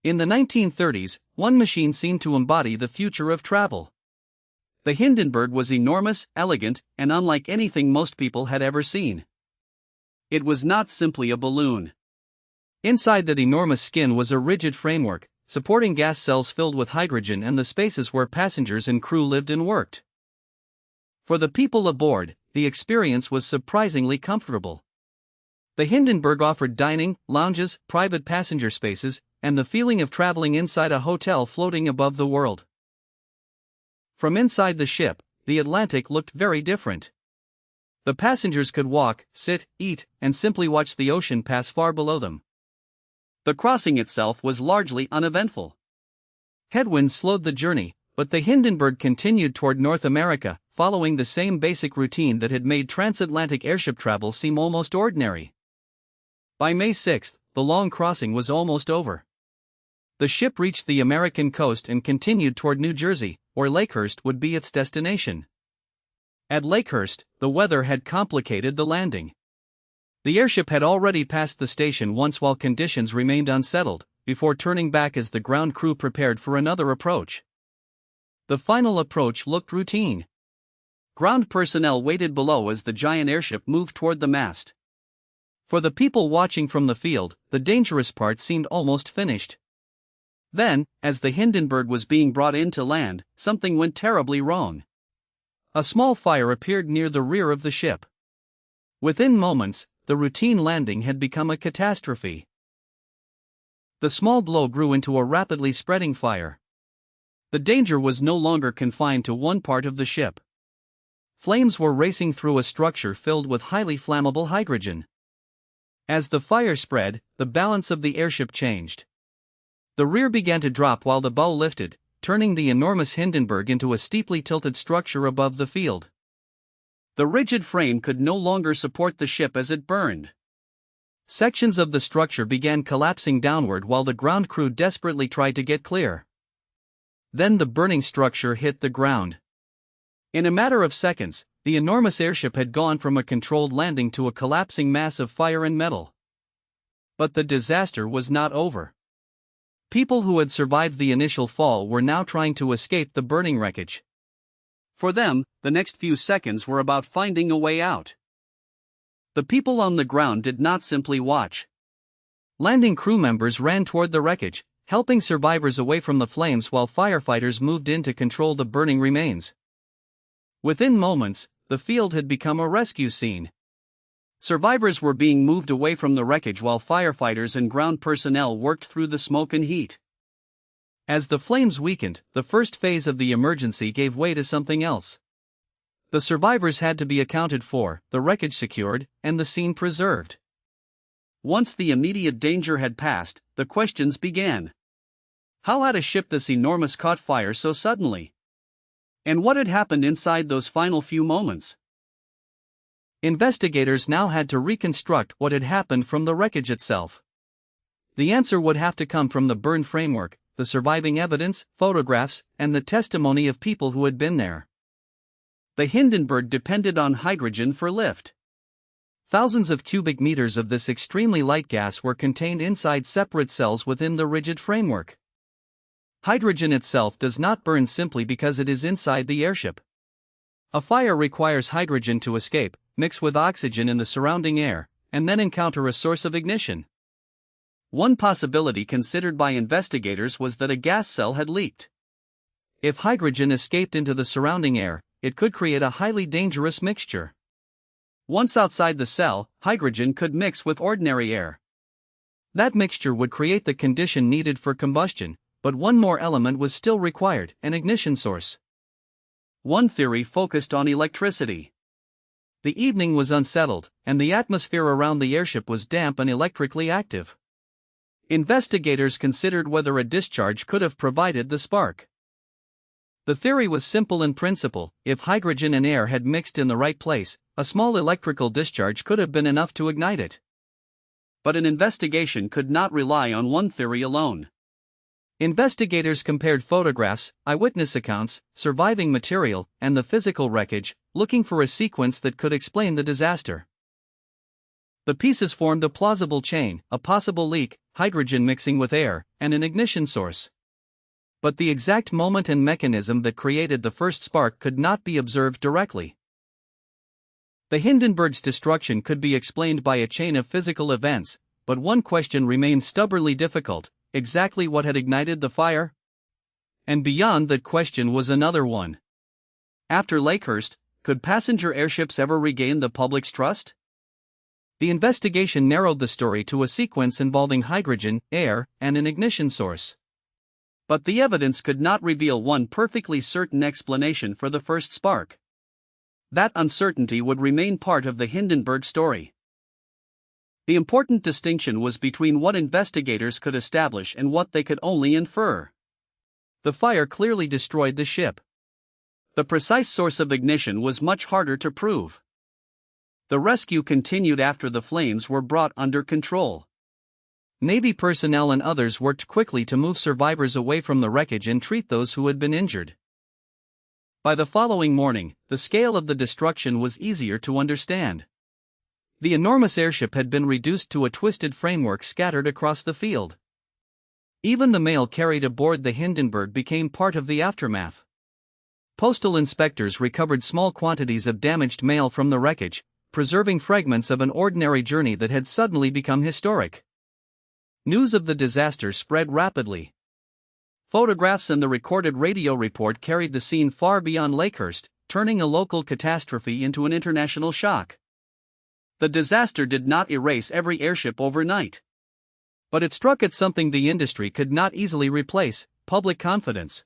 In the 1930s, one machine seemed to embody the future of travel. The Hindenburg was enormous, elegant, and unlike anything most people had ever seen. It was not simply a balloon. Inside that enormous skin was a rigid framework, supporting gas cells filled with hydrogen and the spaces where passengers and crew lived and worked. For the people aboard, the experience was surprisingly comfortable. The Hindenburg offered dining, lounges, private passenger spaces, and the feeling of traveling inside a hotel floating above the world. From inside the ship, the Atlantic looked very different. The passengers could walk, sit, eat, and simply watch the ocean pass far below them. The crossing itself was largely uneventful. Headwinds slowed the journey, but the Hindenburg continued toward North America, following the same basic routine that had made transatlantic airship travel seem almost ordinary. By May 6, the long crossing was almost over. The ship reached the American coast and continued toward New Jersey, where Lakehurst would be its destination. At Lakehurst, the weather had complicated the landing. The airship had already passed the station once while conditions remained unsettled, before turning back as the ground crew prepared for another approach. The final approach looked routine. Ground personnel waited below as the giant airship moved toward the mast. For the people watching from the field, the dangerous part seemed almost finished. Then, as the Hindenburg was being brought in to land, something went terribly wrong. A small fire appeared near the rear of the ship. Within moments, the routine landing had become a catastrophe. The small blow grew into a rapidly spreading fire. The danger was no longer confined to one part of the ship. Flames were racing through a structure filled with highly flammable hydrogen. As the fire spread, the balance of the airship changed. The rear began to drop while the bow lifted, turning the enormous Hindenburg into a steeply tilted structure above the field. The rigid frame could no longer support the ship as it burned. Sections of the structure began collapsing downward while the ground crew desperately tried to get clear. Then the burning structure hit the ground. In a matter of seconds, the enormous airship had gone from a controlled landing to a collapsing mass of fire and metal. But the disaster was not over. People who had survived the initial fall were now trying to escape the burning wreckage. For them, the next few seconds were about finding a way out. The people on the ground did not simply watch. Landing crew members ran toward the wreckage, helping survivors away from the flames while firefighters moved in to control the burning remains. Within moments, the field had become a rescue scene. Survivors were being moved away from the wreckage while firefighters and ground personnel worked through the smoke and heat. As the flames weakened, the first phase of the emergency gave way to something else. The survivors had to be accounted for, the wreckage secured, and the scene preserved. Once the immediate danger had passed, the questions began. How had a ship this enormous caught fire so suddenly? And what had happened inside those final few moments? Investigators now had to reconstruct what had happened from the wreckage itself. The answer would have to come from the burned framework, the surviving evidence, photographs, and the testimony of people who had been there. The Hindenburg depended on hydrogen for lift. Thousands of cubic meters of this extremely light gas were contained inside separate cells within the rigid framework. Hydrogen itself does not burn simply because it is inside the airship. A fire requires hydrogen to escape, mix with oxygen in the surrounding air, and then encounter a source of ignition. One possibility considered by investigators was that a gas cell had leaked. If hydrogen escaped into the surrounding air, it could create a highly dangerous mixture. Once outside the cell, hydrogen could mix with ordinary air. That mixture would create the condition needed for combustion, but one more element was still required: an ignition source. One theory focused on electricity. The evening was unsettled, and the atmosphere around the airship was damp and electrically active. Investigators considered whether a discharge could have provided the spark. The theory was simple in principle: if hydrogen and air had mixed in the right place, a small electrical discharge could have been enough to ignite it. But an investigation could not rely on one theory alone. Investigators compared photographs, eyewitness accounts, surviving material, and the physical wreckage, looking for a sequence that could explain the disaster. The pieces formed a plausible chain, a possible leak, hydrogen mixing with air, and an ignition source. But the exact moment and mechanism that created the first spark could not be observed directly. The Hindenburg's destruction could be explained by a chain of physical events, but one question remained stubbornly difficult: exactly what had ignited the fire? And beyond that question was another one. After Lakehurst, could passenger airships ever regain the public's trust? The investigation narrowed the story to a sequence involving hydrogen, air, and an ignition source. But the evidence could not reveal one perfectly certain explanation for the first spark. That uncertainty would remain part of the Hindenburg story. The important distinction was between what investigators could establish and what they could only infer. The fire clearly destroyed the ship. The precise source of ignition was much harder to prove. The rescue continued after the flames were brought under control. Navy personnel and others worked quickly to move survivors away from the wreckage and treat those who had been injured. By the following morning, the scale of the destruction was easier to understand. The enormous airship had been reduced to a twisted framework scattered across the field. Even the mail carried aboard the Hindenburg became part of the aftermath. Postal inspectors recovered small quantities of damaged mail from the wreckage, preserving fragments of an ordinary journey that had suddenly become historic. News of the disaster spread rapidly. Photographs and the recorded radio report carried the scene far beyond Lakehurst, turning a local catastrophe into an international shock. The disaster did not erase every airship overnight. But it struck at something the industry could not easily replace: public confidence.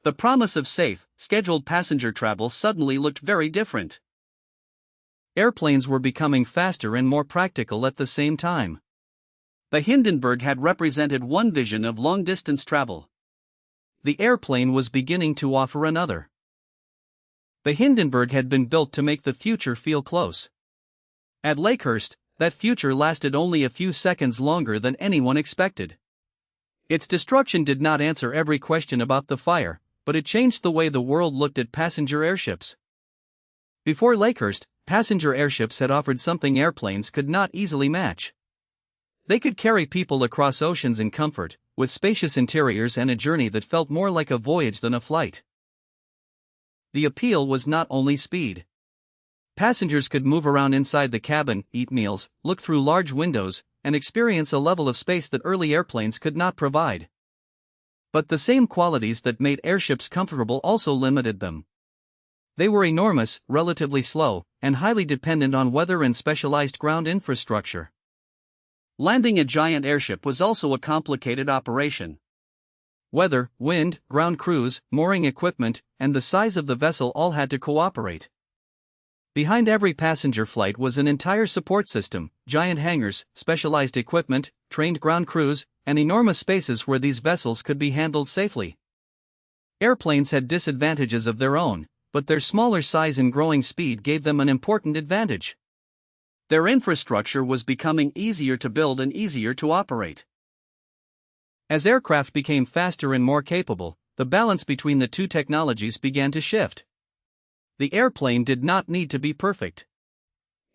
The promise of safe, scheduled passenger travel suddenly looked very different. Airplanes were becoming faster and more practical at the same time. The Hindenburg had represented one vision of long-distance travel. The airplane was beginning to offer another. The Hindenburg had been built to make the future feel close. At Lakehurst, that future lasted only a few seconds longer than anyone expected. Its destruction did not answer every question about the fire, but it changed the way the world looked at passenger airships. Before Lakehurst, passenger airships had offered something airplanes could not easily match. They could carry people across oceans in comfort, with spacious interiors and a journey that felt more like a voyage than a flight. The appeal was not only speed. Passengers could move around inside the cabin, eat meals, look through large windows, and experience a level of space that early airplanes could not provide. But the same qualities that made airships comfortable also limited them. They were enormous, relatively slow, and highly dependent on weather and specialized ground infrastructure. Landing a giant airship was also a complicated operation. Weather, wind, ground crews, mooring equipment, and the size of the vessel all had to cooperate. Behind every passenger flight was an entire support system: giant hangars, specialized equipment, trained ground crews, and enormous spaces where these vessels could be handled safely. Airplanes had disadvantages of their own, but their smaller size and growing speed gave them an important advantage. Their infrastructure was becoming easier to build and easier to operate. As aircraft became faster and more capable, the balance between the two technologies began to shift. The airplane did not need to be perfect.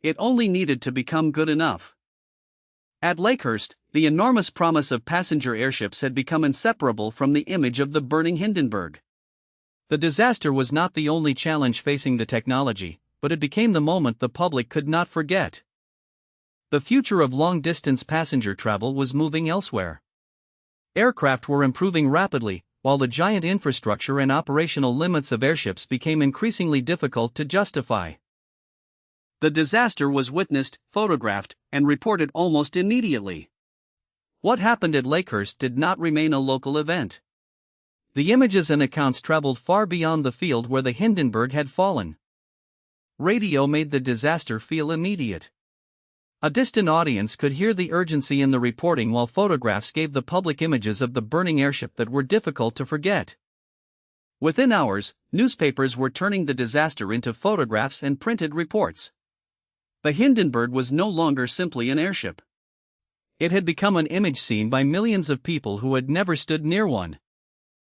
It only needed to become good enough. At Lakehurst, the enormous promise of passenger airships had become inseparable from the image of the burning Hindenburg. The disaster was not the only challenge facing the technology, but it became the moment the public could not forget. The future of long-distance passenger travel was moving elsewhere. Aircraft were improving rapidly, while the giant infrastructure and operational limits of airships became increasingly difficult to justify. The disaster was witnessed, photographed, and reported almost immediately. What happened at Lakehurst did not remain a local event. The images and accounts traveled far beyond the field where the Hindenburg had fallen. Radio made the disaster feel immediate. A distant audience could hear the urgency in the reporting, while photographs gave the public images of the burning airship that were difficult to forget. Within hours, newspapers were turning the disaster into photographs and printed reports. The Hindenburg was no longer simply an airship. It had become an image seen by millions of people who had never stood near one.